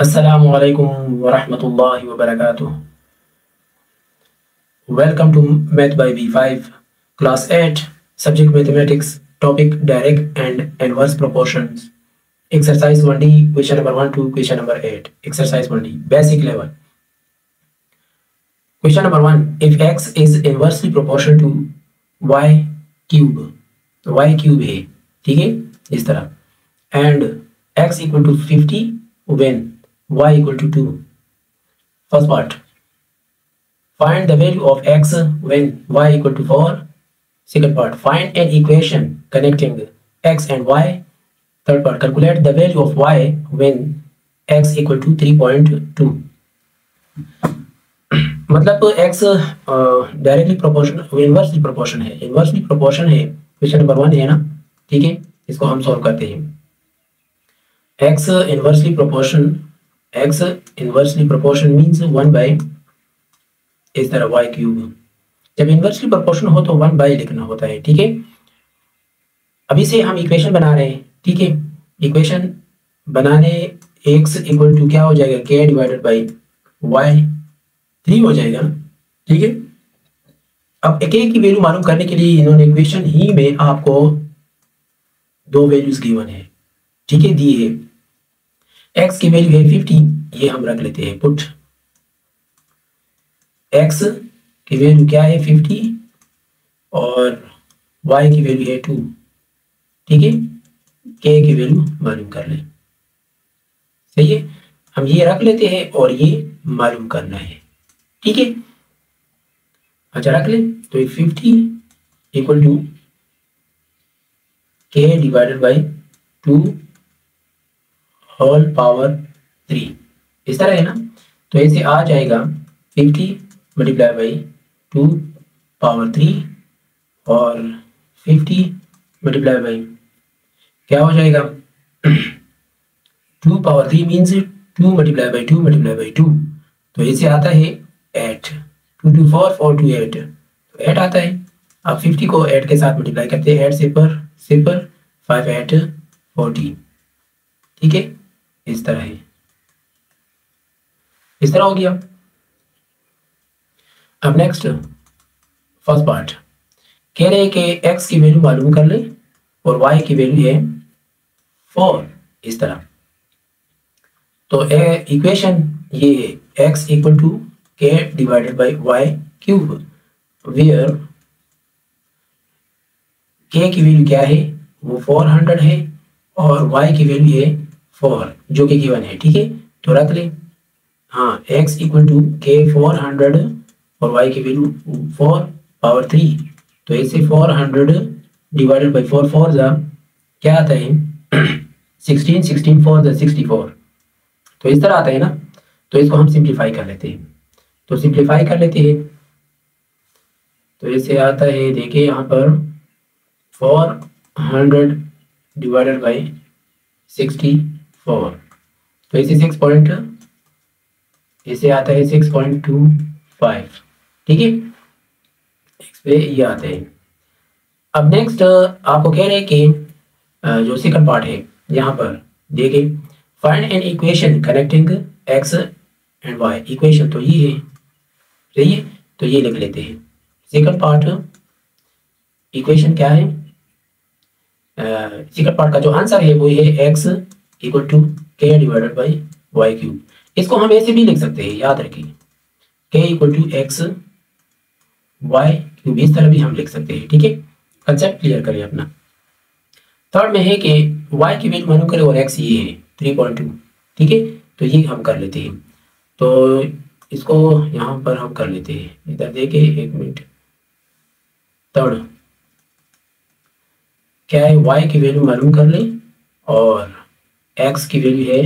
Assalamualaikum warahmatullahi wabarakatuh. Welcome to Math by B5, Class 8, Subject Mathematics, Topic Direct and Inverse Proportions. Exercise 1D, question number 1 to question number 8. Exercise 1D, basic level. Question number 1, if x is inversely proportional to y cube, तो y cube है, ठीक है, इस तरह, and x equal to 50 when y equal to 2. First part, find the value of x when y equal to 4. Second part, find an equation connecting x and y. Third part, calculate the value of y when x equal to 3.2. मतलब x directly proportion inversely proportion है, inversely proportion है, question number 1 है ना, ठीक है, इसको हम solve करते हैं. x inversely proportion means 1 by इस तरह y क्यूब. जब इनवर्सली प्रोपोर्शन हो तो 1 बाई लिखना होता है, ठीक है. अभी से हम इक्वेशन बना रहे हैं, ठीक है. इक्वेशन बनाने x इक्वल टू क्या हो जाएगा, k डिवाइडेड बाई y 3 हो जाएगा, ठीक है. अब k की वैल्यू मालूम करने के लिए इन्होंने इक्वेशन ही में आपको दो वैल्यूज गिवन है, ठीक है, दी है. x की वैल्यू है 50, ये हम रख लेते हैं पुट. x की वैल्यू क्या है 50 और y की वैल्यू है 2, ठीक है. k की वैल्यू मालूम कर ले, सही है. हम ये रख लेते हैं और ये मालूम करना है, ठीक है. अच्छा रख ले, तो 50 equal to k divided by 2 whole power 3, इस तरह है ना. तो ऐसे आ जाएगा 50 मल्टीप्लाई बाई 2 पावर 3 और 50 मल्टीप्लाई बाई क्या हो जाएगा 2 power 3 means 2 multiply by 2 multiply by 2. तो ऐसे आता है 8, 2 2 4 4 2 8, तो 8 आता है. अब 50 को 8 के साथ मल्टीप्लाई करते हैं, 8 सिपर 5 8 40, ठीक है. इस तरह है, इस तरह हो गया. अब नेक्स्ट फर्स्ट पार्ट कह रहे हैं कि x की वैल्यू मालूम कर ले और y की वैल्यू है 4, इस तरह. तो इक्वेशन ये है x equal to k divided by y cube, where k की वैल्यू क्या है, वो 400 है और y की वैल्यू है 4 जो कि गिवन है, ठीक है. तो रख ले, हाँ, x इक्वल टू k 400 और y की वैल्यू 4 पावर 3. तो ऐसे 400 डिवाइडेड बाई 4 4 जा क्या आता है 16 16 4 जा 64, तो इस तरह आता है ना. तो इसको हम सिंप्लीफाई कर लेते हैं, तो सिंप्लीफाई कर लेते हैं. तो ऐसे आता है, देखिए यहाँ पर 400 डिवाइडेड बाई 64, तो ऐसे 6 पॉइंट ऐसे आता है 6.25, ठीक है. इस पे ये आते हैं. अब नेक्स्ट आपको कह रहे हैं कि जो सेकंड पार्ट है यहाँ पर देखिए, find an equation connecting x and y. Equation तो ये है, सही है, तो ये लिख लेते हैं. सेकंड पार्ट इक्वेशन क्या है, सेकंड पार्ट का जो आंसर है वो है x equal to k divided by y cube. इसको हम ऐसे भी लिख सकते हैं, याद रखिए, k equal to x y cube, इस तरह भी हम लिख सकते हैं, ठीक है. कंसेप्ट क्लियर करें अपना. थर्ड में है कि y की वैल्यू मालूम करें और x ये है 3.2, ठीक है. तो ये हम कर लेते हैं. तो इसको यहाँ पर हम कर लेते हैं, इधर देखे, एक मिनट. थर्ड क्या है, y की वैल्यू मालूम कर ले और x की वैल्यू है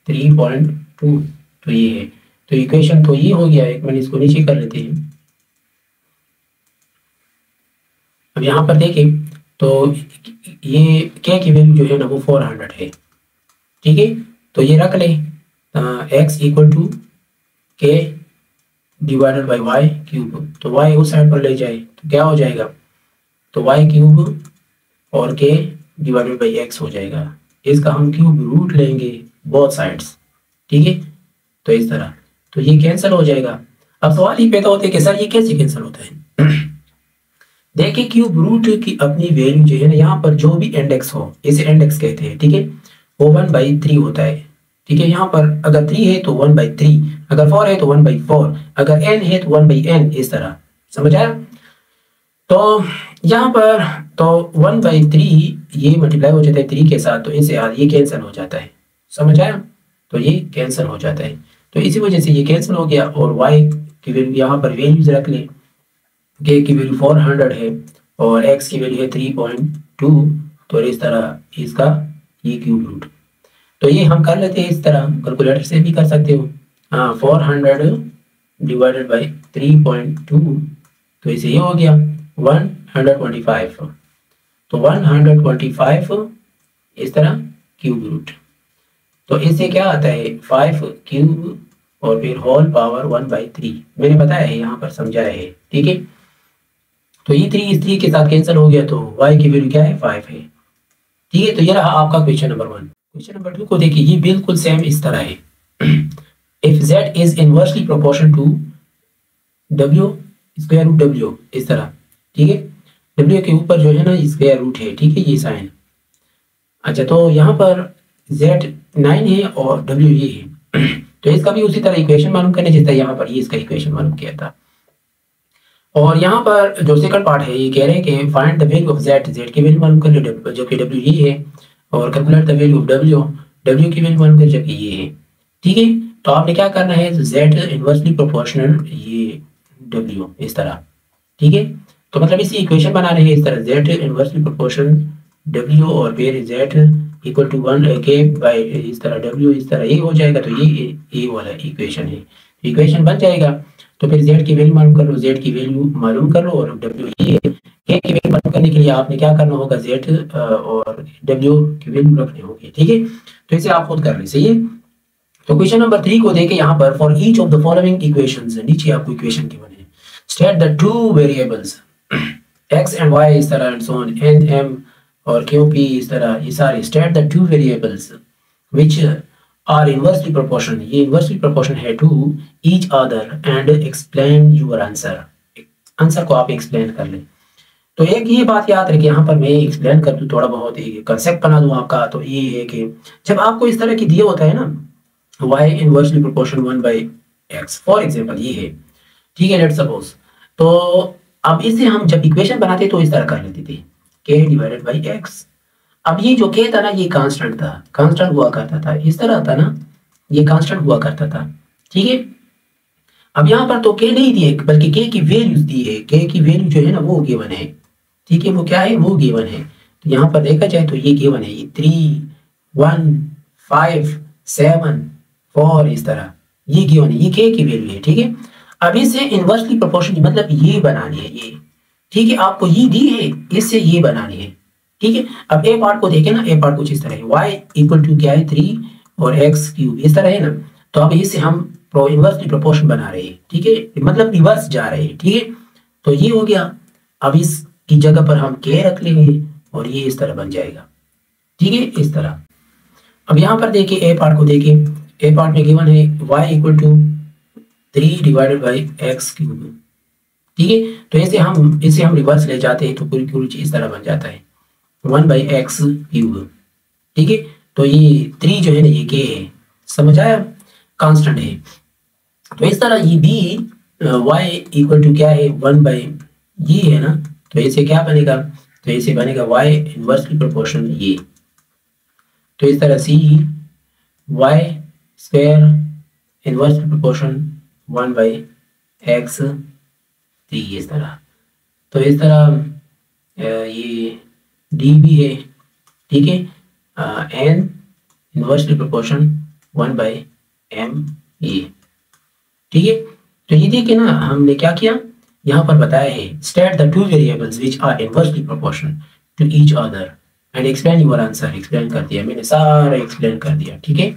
3.2, तो ये है. तो इक्वेशन तो ये हो गया. एक मिनट इसको नीचे कर लेते हैं. अब यहाँ पर देखिए, तो ये k की वैल्यू जो है ना वो 400 है, ठीक है. तो ये रख ले, x equal to k divided by y cube. तो y उस साइड पर ले जाए तो क्या हो जाएगा, तो y क्यूब और k डिवाइडेड बाई x हो जाएगा. इसका हम क्यूब रूट लेंगे बोथ साइड्स, ठीक है। तो इस तरह तो ये कैंसिल हो जाएगा। अब सवाल ये पैदा होता है कि सर ये कैसे कैंसिल होता है। देखिए क्यूब रूट की अपनी वैल्यू जो है ना, यहाँ पर जो भी इंडेक्स हो, इसे इंडेक्स कहते हैं, ठीक है, वो 1/3 होता है। ठीक है, यहाँ पर अगर 3 है तो 1/3, अगर 4 है तो 1/4, अगर n है तो 1/n, इस तरह। समझ आया? तो यहाँ पर तो 1/3 ये मल्टीप्लाई हो जाता है 3 के साथ, तो इनसे ये कैंसिल हो जाता है। समझ आया? तो ये कैंसिल हो जाता है, तो इसी वजह से ये कैंसिल हो गया। और y की वैल्यू यहाँ पर वैल्यूज रख ले, k की वैल्यू 400 है और x की वैल्यू है 3.2, तो इस तरह इसका ये क्यूब रूट। तो ये हम कर लेते हैं इस तरह, कैलकुलेटर से भी कर सकते हो। हाँ, 400 डिवाइडेड बाई 3.2, तो इसे ये हो गया 125। तो 125 इस तरह क्यूब रूट। तो इससे क्या आता है 5 क्यूब और फिर होल पावर 1/3। मैंने बताया है, यहाँ पर समझाया है, ठीक है। तो ये 3 इस 3 के साथ कैंसिल हो गया, तो y की वैल्यू क्या है 5 है, ठीक है। तो ये रहा आपका क्वेश्चन नंबर 1। क्वेश्चन नंबर 2 को देखिए, ये बिल्कुल सेम इस तरह है। If z is inversely proportion to w square root w, इस तरह, ठीक है। w के ऊपर जो है ना स्क्वायर रूट है, ठीक है, ये साइन। अच्छा, तो यहाँ पर z 9 है और w ये है। तो इसका भी उसी तरह इक्वेशन मालूम करने जिस तरह यहाँ पर ये इसका इक्वेशन मालूम किया था। और यहाँ पर जो सेकंड पार्ट है, ये कह रहे हैं कि find the value of z की वैल्यू मालूम कर लो, जो कि w ये है, और calculate the value of w की वैल्यू मालूम कर जबकि ये है, ठीक है। तो आपने क्या करना है, z इनवर्सली प्रोपोर्शनल ये w, इस तरह, ठीक है। तो मतलब इसी इक्वेशन बनाने हैं इस तरह, z इनवर्सली प्रोपोर्शन w और फिर z equal to 1k by इस तरह w, इस तरह ये हो जाएगा। तो ये वाला इक्वेशन है, इक्वेशन बन जाएगा। तो फिर z की वैल्यू मालूम कर लो, z की वैल्यू मालूम कर लो, और w ये है। k की वैल्यू मालूम करने के लिए आपने क्या करना होगा, z और w की वैल्यू रखनी होगी, ठीक है। तो इसे आप खुद कर लें, सही है। तो क्वेश्चन नंबर 3 को देखें, यहाँ पर for each of the following equations, नीचे आपको इक्वेशन के बने, state the two variables x and y इस तरह and so on, n m और q p इस तरह, ये सारे state the two variables which are inversely proportional, ये इनवर्सली प्रोपोर्शनल है to each other and explain your answer. Answer को आप एक्सप्लेन कर लें। तो एक ये बात याद रखिए, यहाँ पर मैं एक्सप्लेन कर दूँ, थोड़ा बहुत कंसेप्ट बना दूँ आपका। तो ये है कि जब आपको इस तरह की दिया होता है ना, y inversely proportion 1/x, for example ये है, ठीक है, लेट्स सपोज। तो अब इसे हम जब इक्वेशन बनाते तो इस तरह कर लेते थे, k डिवाइडेड बाई x। अब ये जो k था ना, ये कांस्टेंट था, कांस्टेंट हुआ करता था, इस तरह था ना, ये कांस्टेंट हुआ करता था, ठीक है। अब यहाँ पर तो k नहीं दिए, बल्कि k की वैल्यूज दी है। k की वैल्यू जो है ना वो गिवन है, ठीक है, वो क्या है, वो गिवन है। तो यहाँ पर देखा जाए तो ये गिवन है, ये 3, 1, 5, 7, 4 इस तरह, ये गिवन है, ये k की वैल्यू है, ठीक है। अब इसे इनवर्सली प्रोपोर्शनल मतलब ये बनानी है, ये, ठीक है, आपको ये दी है, इससे ये बनानी है, ठीक है। अब ए पार्ट को देखें ना, ए पार्ट कुछ इस तरह है, y इक्वल टू क्या है 3 और x क्यूब, इस तरह है ना। तो अब इससे हम इनवर्सली प्रोपोर्शन बना रहे हैं, ठीक है, मतलब रिवर्स जा रहे हैं, ठीक है। तो ये हो गया। अब इसकी जगह पर हम k रख लेंगे और ये इस तरह बन जाएगा, ठीक है, इस तरह। अब यहाँ पर देखिए ए पार्ट को देखिए, ए पार्ट में गिवन है y equal to 3 divided by x cube, ठीक है। तो इसे हम रिवर्स ले जाते हैं तो पूरी चीज इस तरह बन जाता है 1/x क्यूब, ठीक है। तो ये 3 जो है ना ये k है, समझ आया, कांस्टेंट है। तो इस तरह ये b y इक्वल टू क्या है 1 ये है ना, तो इसे क्या बनेगा, तो इसे बनेगा y इनवर्सली प्रोपोर्शनल ये। तो इस तरह c y square inversely proportion 1/x 3 इस तरह। तो इस तरह ये d भी है, ठीक है, n इनवर्सली प्रोपोर्शन 1/m ये, ठीक है। तो ये देखिए ना, हमने क्या किया, यहाँ पर बताया है state the two variables which are inversely proportional to each other and explain your answer. Explain कर दिया मैंने, सारा एक्सप्लेन कर दिया, ठीक है।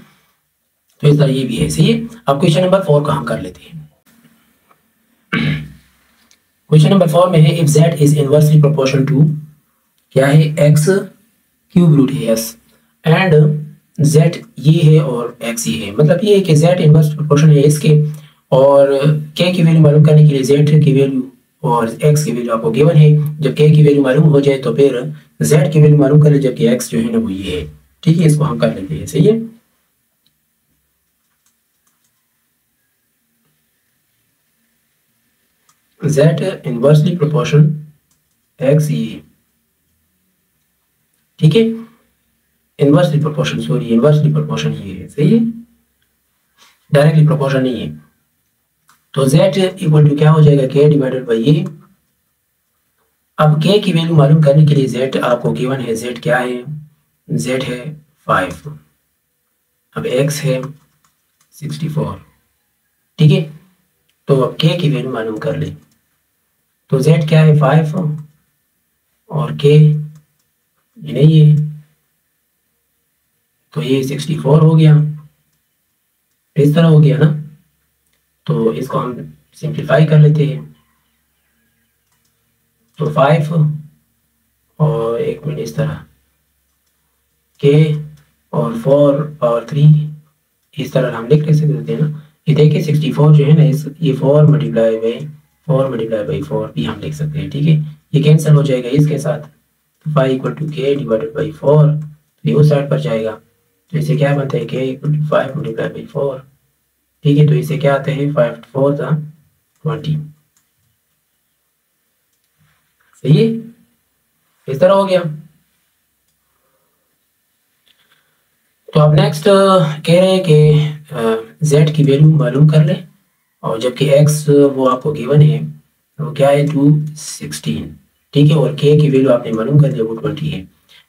तो इस तरह ये भी है, सही है। अब क्वेश्चन नंबर 4 का हम कर लेते हैं। क्वेश्चन नंबर 4 में है if z is inversely proportional to क्या है x क्यूब रूट है s एंड z ये है और x ये है, मतलब ये है कि z इनवर्स प्रोपोर्शन है इसके, और k की वैल्यू मालूम करने के लिए z की वैल्यू और x की वैल्यू आपको गिवन है। जब k की वैल्यू मालूम हो जाए तो फिर z की वैल्यू मालूम कर ले, जबकि x जो है ना वो ये है। ठीक है, इसको हम कर लेते हैं। सही है, z इनवर्सली प्रोपोर्शन x ये, ठीक है, inversely proportion, sorry inversely proportion ये है। सही है, डायरेक्टली प्रोपोर्शन नहीं है। तो z इक्वल टू क्या हो जाएगा, k डिवाइडेड बाई ये। अब k की वैल्यू मालूम करने के लिए z आपको गिवन है, z क्या है, z है 5, अब x है 64। ठीक है, तो अब k की वैल्यू मालूम कर ले। तो z क्या है 5 और k ये नहीं है, तो ये 64 हो गया, इस तरह हो गया ना। तो इसको हम सिंप्लीफाई कर लेते हैं। तो 5 और 1 मिनट इस तरह, k और 4 और 3 इस तरह हम लिख सकते हैं ना। ये देखिए 64 जो है ना, इस ये 4 मल्टीप्लाई बाई 4 भी हम लिख सकते हैं। ठीक है, ये कैंसिल हो जाएगा इसके साथ। तो 5 equal to k divided by 4, तो ये उस साइड पर जाएगा। तो इसे क्या बनता है, k equal to 5 multiply by 4। ठीक है, तो इसे क्या आते हैं 5 4 20। सही है, इस तरह हो गया। तो अब नेक्स्ट कह रहे हैं कि z की वैल्यू मालूम कर ले, और जबकि x वो आपको गिवन है, वो क्या है 216। ठीक है, और k की वैल्यू आपने मालूम कर लिया, वो 20 है।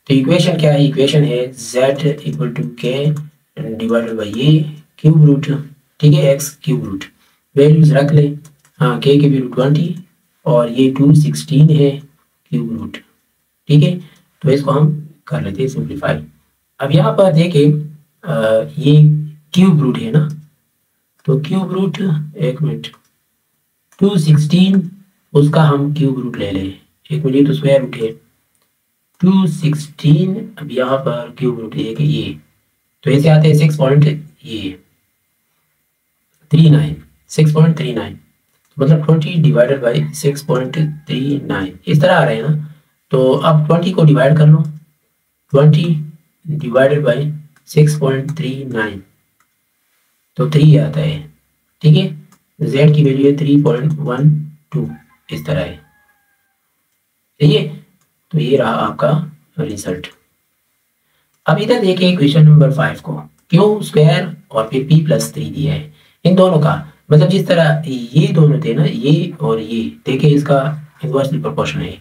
तो इक्वेशन क्या है, इक्वेशन है z equal to k divided by ये क्यूब रूट। ठीक है, x क्यूब रूट, वैल्यूज रख ले। हाँ, k की वैल्यू 20 और ये 216 है क्यूब रूट। ठीक है, तो इसको हम कर लेते हैं सिंप्लीफाई। अब यहाँ पर देखें ये क्यूब रूट है ना, तो क्यूब रूट, एक मिनट, 216 उसका हम क्यूब रूट ले लें। एक मिनट, तो स्क्वायर रूट है 216। अब यहाँ पर क्यूब रूट है कि ये, तो ऐसे आते हैं 6.39, मतलब 20 डिवाइडेड बाई 6.39 इस तरह आ रहे हैं ना। तो अब 20 को डिवाइड कर लो, 20 डिवाइडेड बाई 6.39, तो 3 आता है। ठीक है, z की वैल्यू है 3.12 इस तरह है। सही है, तो ये रहा आपका रिजल्ट। अब इधर देखिए क्वेश्चन नंबर 5 को, क्यू स्क्वायर और फिर p प्लस 3 दिया है। इन दोनों का मतलब जिस तरह ये दोनों थे ना, ये और ये, देखिए इसका इनवर्सली प्रोपोर्शन है।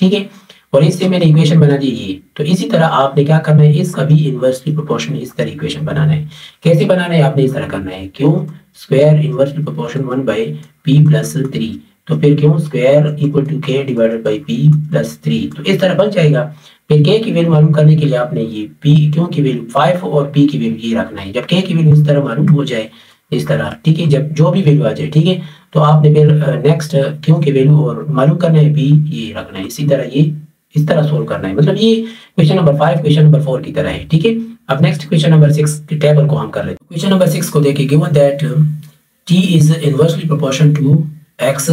ठीक है, और इससे मैंने इक्वेशन बना दी ये। तो इसी तरह आपने क्या करना है, इसका भी इनवर्सली प्रोपोर्शन इस तरह इक्वेशन बनाना है। कैसे बनाना है, आपने इस तरह करना है, Q square inversely proportion 1 by P plus 3, तो फिर क्यू स्क्वायर इक्वल टू के डिवाइडेड बाई पी प्लस 3, तो इस तरह बन जाएगा। फिर के की वैल्यू मालूम करने के लिए आपने ये पी, क्यू की वैल्यू 5 और पी की वैल्यू ये रखना है। जब के की वैल्यू इस तरह मालूम हो जाए, इस तरह, ठीक है, जब जो भी वैल्यू आ जाए, ठीक है, तो आपने फिर नेक्स्ट क्यू की वैल्यू और मालूम करना है, पी ये रखना है। इसी तरह ये इस तरह सोल्व करना है। मतलब ये क्वेश्चन नंबर 5 क्वेश्चन नंबर 4 की तरह है। ठीक है, अब नेक्स्ट क्वेश्चन नंबर 6 की टेबल को हम कर लेते हैं। क्वेश्चन नंबर 6 को देखिए, given that t is inversely proportion to x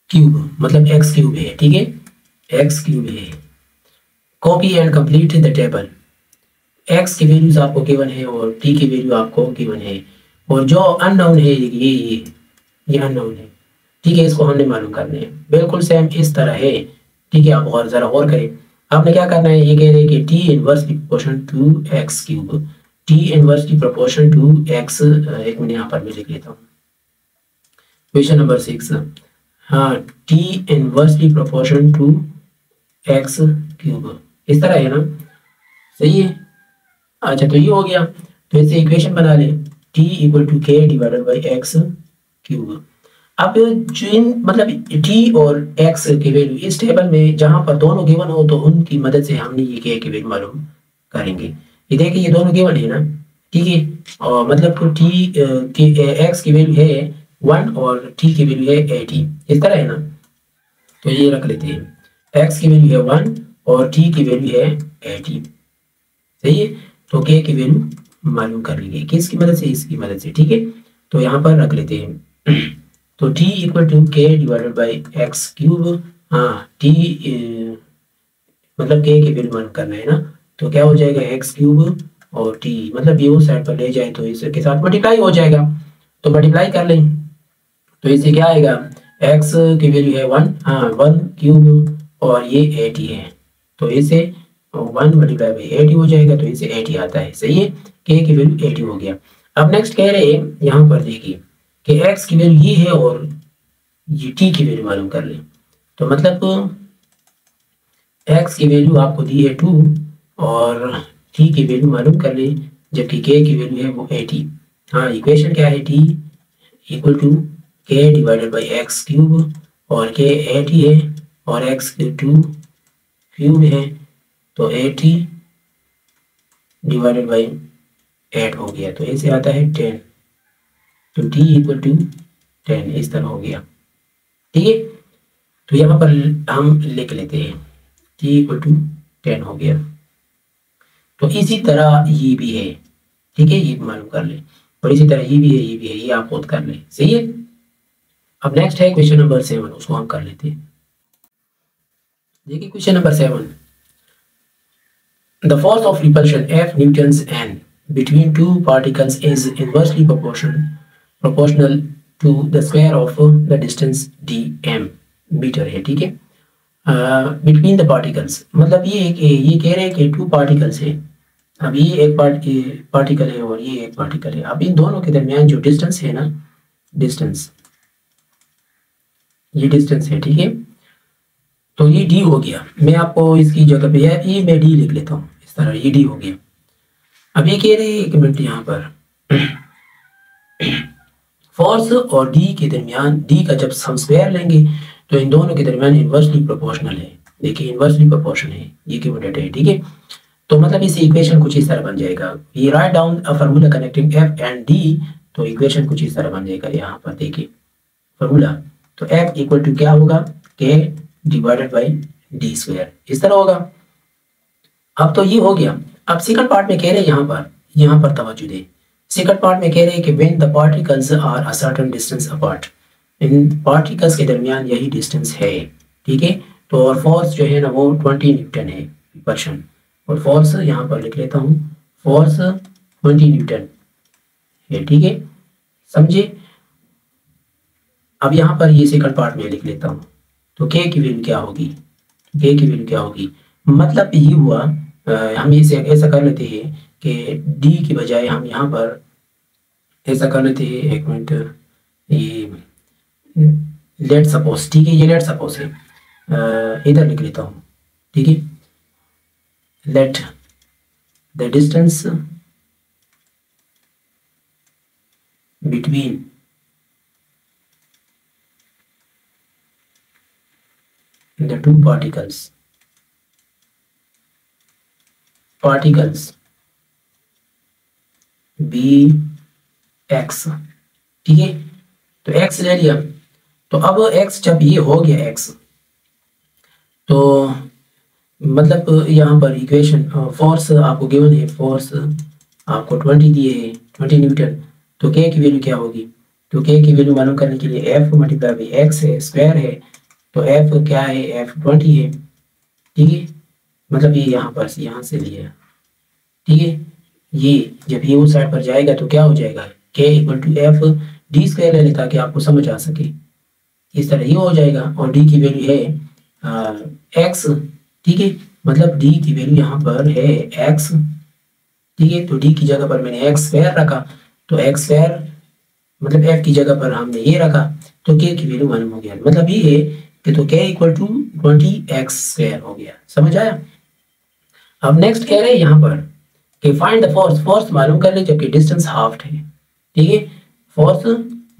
cube, मतलब x क्यूब है। ठीक है, x क्यूब है। Copy and complete the table. x की वैल्यूज आपको गिवन है और t की वैल्यू आपको गिवन है, और जो अननोन है ये अननोन है। ठीक है, इसको हमने मालूम करना है। बिल्कुल सेम इस तरह है। ठीक है, आप और जरा और करें। आपने क्या करना है, ये कह रहे हैं कि t inversely proportion to x cube, t inversely proportion to x, एक मिनट यहाँ पर मैं लिख लेता हूँ। क्वेश्चन नंबर 6, हाँ, t inversely proportion to x cube, इस तरह है ना। सही है, अच्छा, तो ये हो गया। तो इससे इक्वेशन बना ले, t इक्वल टू के डिवाइडेड बाई एक्स क्यूब। अब जिन मतलब t और x की वैल्यू इस टेबल में जहां पर दोनों गिवन हो, तो उनकी मदद से हमने ये k की वैल्यू मालूम करेंगे। ये देखिए ये दोनों गिवन है ना। ठीक है, और मतलब तो t की x की वैल्यू है 1 और t की वैल्यू है 80, इस तरह है ना। तो ये रख लेते हैं, x की वैल्यू है 1 और t की वैल्यू है 80। सही है, तो के की वैल्यू मालूम कर लेंगे किसकी मदद से, इसकी मदद से, ठीक है। तो यहाँ पर रख लेते हैं तो t इक्वल टू के डिवाइडेड बाई एक्स क्यूब। हाँ t मतलब के की वैल्यू मालूम करना है ना, तो क्या हो जाएगा एक्स क्यूब और t मतलब ये उस साइड पर ले जाए तो इसके साथ मल्टीप्लाई हो जाएगा, तो मल्टीप्लाई कर लें तो इससे क्या आएगा, x की वैल्यू है 1, हाँ 1 क्यूब और ये 80 है, तो इसे 1 मल्टीप्लाई बाई 80 हो जाएगा, तो इसे 80 आता है, सही है। k की वैल्यू 80 हो गया। अब नेक्स्ट कह रहे हैं यहाँ पर देखिए कि x की वैल्यू ये है और ये t की वैल्यू मालूम कर लें, तो मतलब x की वैल्यू आपको दी है 2 और t की वैल्यू मालूम कर लें, जबकि k की वैल्यू है वो 80। हाँ इक्वेशन क्या है, t इक्वल टू के डिवाइडेड बाई एक्स क्यूब और के 80 है और एक्स 2 क्यूब है, तो 80 डिवाइडेड बाई 8 हो गया, तो ऐसे आता है 10, तो t इक्वल टू 10 इस तरह हो गया, ठीक है। तो यहाँ पर हम लिख लेते हैं t इक्वल टू 10 हो गया। तो इसी तरह ये भी है, ठीक है, ये मालूम कर ले, और इसी तरह ये भी है, ये भी है, ये आप खुद कर ले, सही है। अब नेक्स्ट है क्वेश्चन नंबर 7, उसको हम कर लेते हैं। देखिए question number 7, the force of repulsion F Newton's n between two particles is inversely proportional to the square of the distance dm metre है, ठीक है। बिटवीन द पार्टिकल्स मतलब ये कह रहे हैं कि 2 पार्टिकल्स है, अब ये एक पार्टिकल है और ये एक पार्टिकल है, अब इन दोनों के दरमियान जो डिस्टेंस है ना, डिस्टेंस, ये डिस्टेंस है, ठीक है। तो ये d हो गया, मैं आपको इसकी जगह पे ये मैं d लिख लेता हूँ इस तरह, ये d हो गया। अब ये कह रहे हैं एक मिनट यहाँ पर फोर्स और d के दरमियान, d का जब हम स्क्वायर लेंगे तो इन दोनों के दरमियान इन्वर्सली प्रोपोर्शनल है, देखिए इन्वर्सली प्रोपोर्शन है, ये कीवर्ड है, ठीक है। तो मतलब इस इक्वेशन कुछ इस तरह बन जाएगा, ये write down a formula connecting f and d, तो इक्वेशन कुछ इस तरह बन जाएगा, यहाँ पर देखिए फार्मूला, तो f इक्वल टू क्या होगा, k divided by D square, इस तरह होगा। अब तो ये हो गया। अब सेकंड पार्ट में कह रहे हैं यहाँ पर तवज्जो दे, सेकंड पार्ट में कह रहे हैं कि when the particles are a certain distance apart, इन पार्टिकल्स के दरमियान यही डिस्टेंस है, ठीक है। तो और फोर्स जो है ना वो 20 न्यूटन है परसेंट, और फोर्स यहाँ पर लिख लेता हूँ, फोर्स 20 न्यूटन है, ठीक है, समझे। अब यहाँ पर ये सेकंड पार्ट में लिख लेता हूँ, तो k की वैल्यू क्या होगी, k की वैल्यू क्या होगी, मतलब ये हुआ हम इसे ऐसा कर लेते हैं कि d की बजाय हम यहाँ पर ऐसा कर लेते हैं, एक मिनट, ये लेट सपोज, ठीक है, ये लेट सपोज है, इधर लिख लेता हूँ, ठीक है, let the distance between the two particles b x, ठीक है। तो x ले लिया, तो अब x जब ये हो गया x, तो मतलब यहाँ पर इक्वेशन फोर्स आपको गिवन है, फोर्स आपको 20 दिए है, 20 न्यूटन, तो k की वैल्यू क्या होगी, तो k की वैल्यू मालूम करने के लिए f मल्टीप्लाई बाई x है, स्क्वायर है, तो f क्या है, f 20 है, ठीक है, मतलब ये यहाँ से लिया, ठीक है। ये जब ये उस साइड पर जाएगा तो क्या हो जाएगा, k equal to F D square ले लें ताकि आपको समझ आ सके, इस तरह ये हो जाएगा, और d की वैल्यू है x, ठीक है, मतलब d की वैल्यू यहाँ पर है x, ठीक है। तो d की जगह पर मैंने x स्क्वायर रखा, तो x स्क्वायर मतलब f की जगह पर हमने ये रखा, तो k की वैल्यू मालूम हो गया, मतलब ये है कि तो k equal to 20x square हो गया, समझ आया। अब नेक्स्ट कह रहे हैं यहाँ पर कि फाइंड द फोर्स, फोर्स मालूम कर ले जबकि डिस्टेंस हाफ है, ठीक है, फोर्स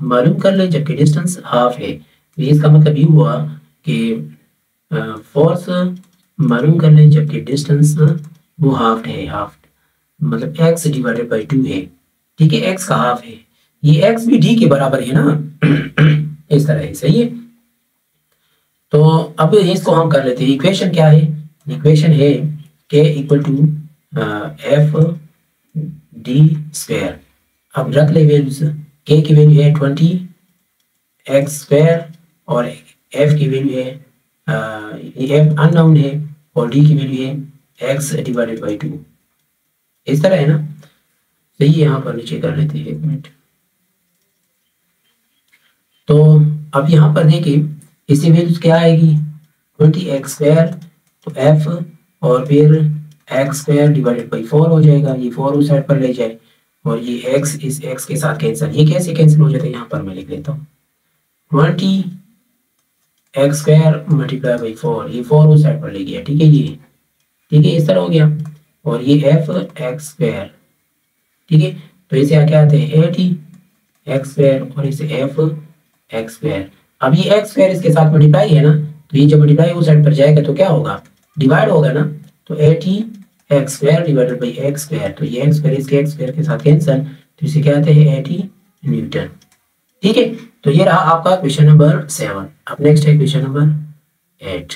मालूम कर ले जबकि डिस्टेंस हाफ है, तो इसका मतलब ये हुआ कि फोर्स मालूम कर ले जबकि डिस्टेंस वो हाफ है, हाफ मतलब x डिवाइडेड बाई 2 है, ठीक है, x का हाफ है, ये x भी d के बराबर है ना इस तरह है, सही है। तो अब इसको हम कर लेते हैं, इक्वेशन क्या है, इक्वेशन है k equal to f D square. अब रख ले वैल्यूज, के की वैल्यू है 20x² और एफ की वैल्यू है एफ अननोन है और डी की वैल्यू है x/2। इस तरह है ना, सही है। यहाँ पर नीचे कर लेते हैं, एक मिनट। तो अब यहाँ पर देखिए इसकी वैल्यूज क्या आएगी, 20x², तो f और फिर x²/4 हो जाएगा, ये 4 उस साइड पर ले जाए और ये x इस x के साथ कैंसिल, ये कैसे कैंसिल हो जाता है, यहाँ पर मैं लिख लेता हूँ 20x²/4, ये 4 उस साइड पर ले गया, ठीक है ये, ठीक है, इस तरह हो गया। और ये f(x²), ठीक है, तो इसे क्या आते हैं 80x² और इसे f(x²). अब ये x² इसके साथ मल्टीप्लाई है ना, तो ये जब मल्टीप्लाई उस साइड पर जाएगा तो क्या होगा, डिवाइड होगा ना, तो 80x²/x², तो ये x² इसके x² के साथ कैंसिल, तो इसे क्या आते हैं 80 न्यूटन, ठीक है। तो ये रहा आपका क्वेश्चन नंबर 7। अब नेक्स्ट है क्वेश्चन नंबर 8।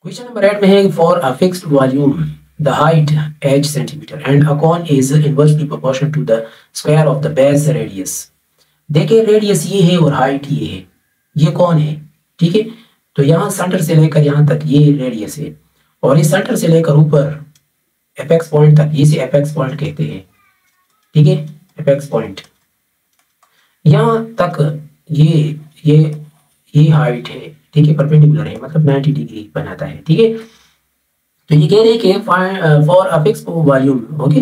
क्वेश्चन नंबर 8 में है, for a fixed volume the height h centimetre and a cone is inversely proportional to the square of the base radius. देखिए रेडियस ये है और हाइट ये है, ये कौन है, ठीक है। तो यहाँ सेंटर से लेकर यहाँ तक ये रेडियस है और इस सेंटर से लेकर ऊपर एपेक्स पॉइंट तक, इसे एपेक्स पॉइंट कहते हैं, ठीक है, एपेक्स पॉइंट। यहाँ तक ये हाइट है, ठीक है, परपेंडिकुलर है, मतलब 90 डिग्री बनाता है, ठीक है। तो ये कह रहे हैं कि for a fixed volume, okay,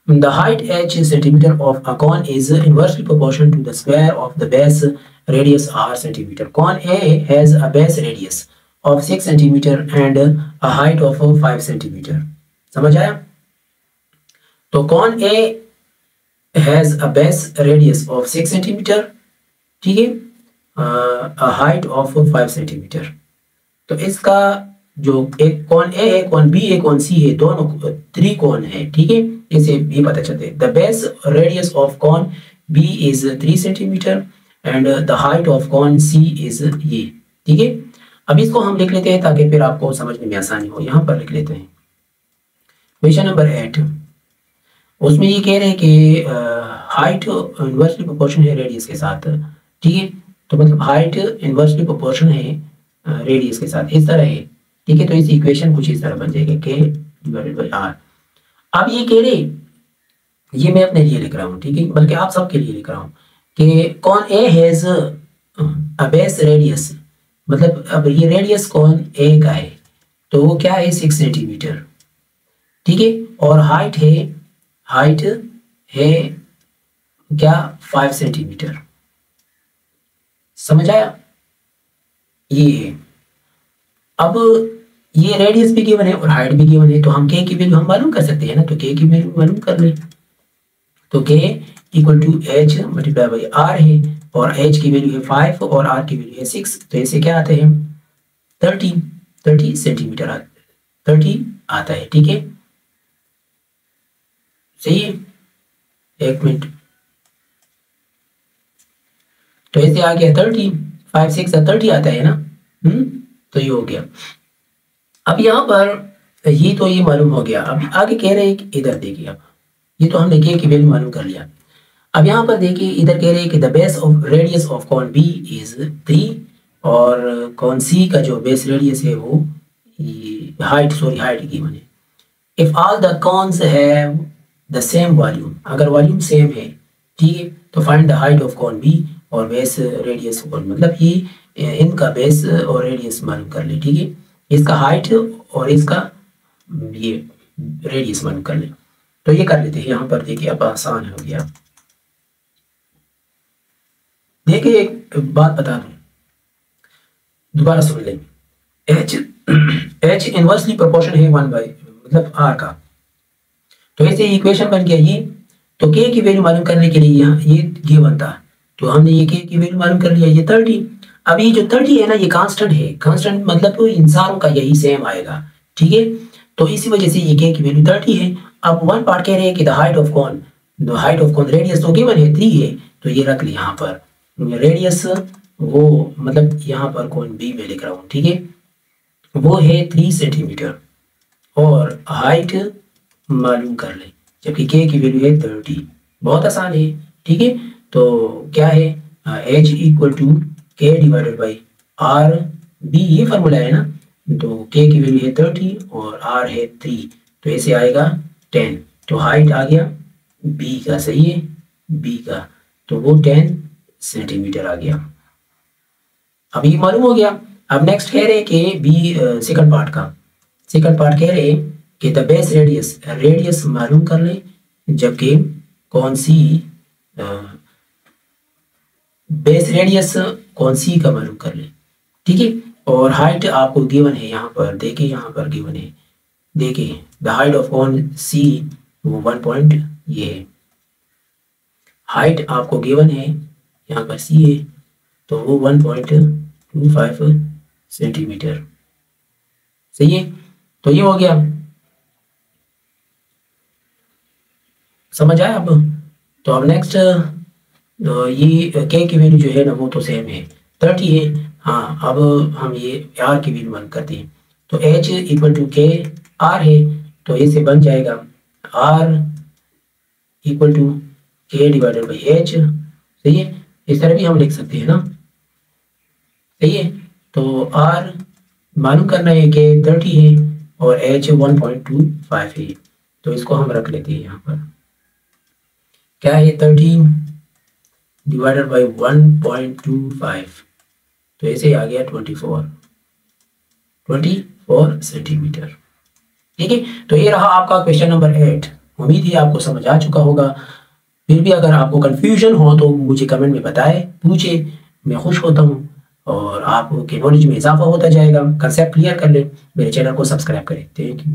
the height h centimetre of a cone is inversely proportional to the square of the base radius r centimetre. Cone A has a base radius of 6 centimetre and a height of 5 centimetre. समझ आया? तो cone A has a base radius of 6 centimetre, ठीक है, अ height of 5 centimetre. तो इसका जो एक cone ए है, कॉन बी है, कॉन सी है, दोनों 3 कॉन है, ठीक है, इसे ये पता चलते हैं। The base radius of cone B is 3 centimetre and the height of cone C is ये, ठीक है। अब इसको हम लिख लेते हैं ताकि फिर आपको समझने में आसानी हो। यहाँ पर लिख लेते हैं क्वेश्चन नंबर 8। उसमें ये कह रहे हैं कि हाइट इनवर्सली प्रोपोर्शनल है रेडियस के साथ, ठीक है। तो मतलब हाइट इनवर्सली प्रोपोर्शनल है रेडियस के साथ, इस तरह है, ठीक है। तो इस इक्वेशन कुछ इस तरह बन जाएगा k/r। अब ये कह रहे, ये मैं अपने लिए लिख रहा हूँ, ठीक है, बल्कि आप सबके लिए लिख रहा हूँ कि cone A has a base radius, मतलब अब ये रेडियस कॉन ए का है तो वो क्या है 6 सेंटीमीटर, ठीक है, और हाइट है क्या 5 सेंटीमीटर। समझ आया? ये है। अब ये रेडियस भी गिवन है और हाइट भी गिवन है, तो हम k की वैल्यू हम मालूम कर सकते हैं ना, तो k की वैल्यू मालूम कर लें। तो k = h × r है और h की वैल्यू है 5 और r की वैल्यू है 6, तो ऐसे क्या आते हैं 30 सेंटीमीटर 30 आता है, ठीक है, सही है। एक मिनट, तो ऐसे आ गया 30, 5 6 30 आता है ना, तो ये हो गया। अब यहाँ पर ये तो ये मालूम हो गया। अब आगे कह रहे हैं कि इधर देखिए, अब ये तो हमने k की वैल्यू मालूम कर लिया। अब यहाँ पर देखिए इधर कह रहे हैं कि the base of radius of cone B is 3 और कॉन सी का जो बेस रेडियस है वो हाइट गिवन है। If all the cones have the same volume, अगर वॉल्यूम सेम है, ठीक है, तो find the height of cone B और बेस रेडियस कॉन, मतलब ये इनका बेस और रेडियस मालूम कर ले, ठीक है, इसका हाइट और इसका ये रेडियस मालूम कर ले। तो ये कर लेते हैं। यहाँ पर देखिए अब आसान हो गया। देखिए एक बात बता दूं, दोबारा सुन लें। h इनवर्सली प्रोपोर्शनल है 1 बाई मतलब r का, तो ऐसे इक्वेशन बन गया ये। तो k की वैल्यू मालूम करने के लिए यहाँ ये गिवन था, तो हमने ये k की वैल्यू मालूम कर लिया, ये 30। अब ये जो 30 है ना, ये कांस्टेंट है, कांस्टेंट मतलब इन सारों का यही सेम आएगा, ठीक है। तो इसी वजह से ये k की वैल्यू 30 है। अब वन पार्ट कह रहे हैं कि the height of cone height of cone, radius तो गिवन है 3 है, तो ये रख ली यहाँ पर रेडियस, वो मतलब यहाँ पर कौन बी में लिख रहा हूँ, ठीक है, वो है 3 सेंटीमीटर और हाइट मालूम कर ले, जबकि के की वैल्यू है 30। बहुत आसान है, ठीक है। तो क्या है, एच इक्वल टू के डिवाइडेड बाई आर बी, ये फार्मूला है ना। तो के की वैल्यू है 30 और आर है 3, तो ऐसे आएगा 10। तो हाइट आ गया बी का, सही है, बी का, तो वो 10 सेंटीमीटर आ गया। अब ये मालूम हो गया। अब नेक्स्ट कह रहे कि बी सेकंड पार्ट का, सेकंड पार्ट कह रहे कि द बेस रेडियस, रेडियस मालूम कर ले, जबकि कौन सी बेस रेडियस कौन सी का मालूम कर ले, ठीक है। और हाइट आपको गिवन है यहाँ पर, देखिए यहाँ पर गिवन है, देखिए द हाइट ऑफ कौन सी, वो 1 पॉइंट, ये है हाइट आपको गिवन है यहाँ पर सी है, तो वो 1.25 सेंटीमीटर, सही है। तो ये हो गया, समझ आया अब। तो अब नेक्स्ट ये के की वैल्यू जो है ना वो तो सेम है, 30 है। हाँ, अब हम ये आर की वैल्यू मान करते हैं, तो एच इक्वल टू के आर है, तो इससे बन जाएगा आर इक्वल टू के डिवाइडेड बाई एच, सही है। इस तरह भी हम लिख सकते हैं ना, सही है। तो आर मालूम करना है कि 30 है और एच 1.25 है, तो इसको हम रख लेते हैं यहाँ पर, क्या है 30 डिवाइडेड बाई 1.25, तो ऐसे आ गया 24 सेंटीमीटर, ठीक है। तो ये रहा आपका क्वेश्चन नंबर 8। उम्मीद है आपको समझ आ चुका होगा। फिर भी अगर आपको कंफ्यूजन हो तो मुझे कमेंट में बताएं, पूछे, मैं खुश होता हूँ और आपके नॉलेज में इजाफा होता जाएगा। कंसेप्ट क्लियर कर ले, मेरे चैनल को सब्सक्राइब करें। Thank you.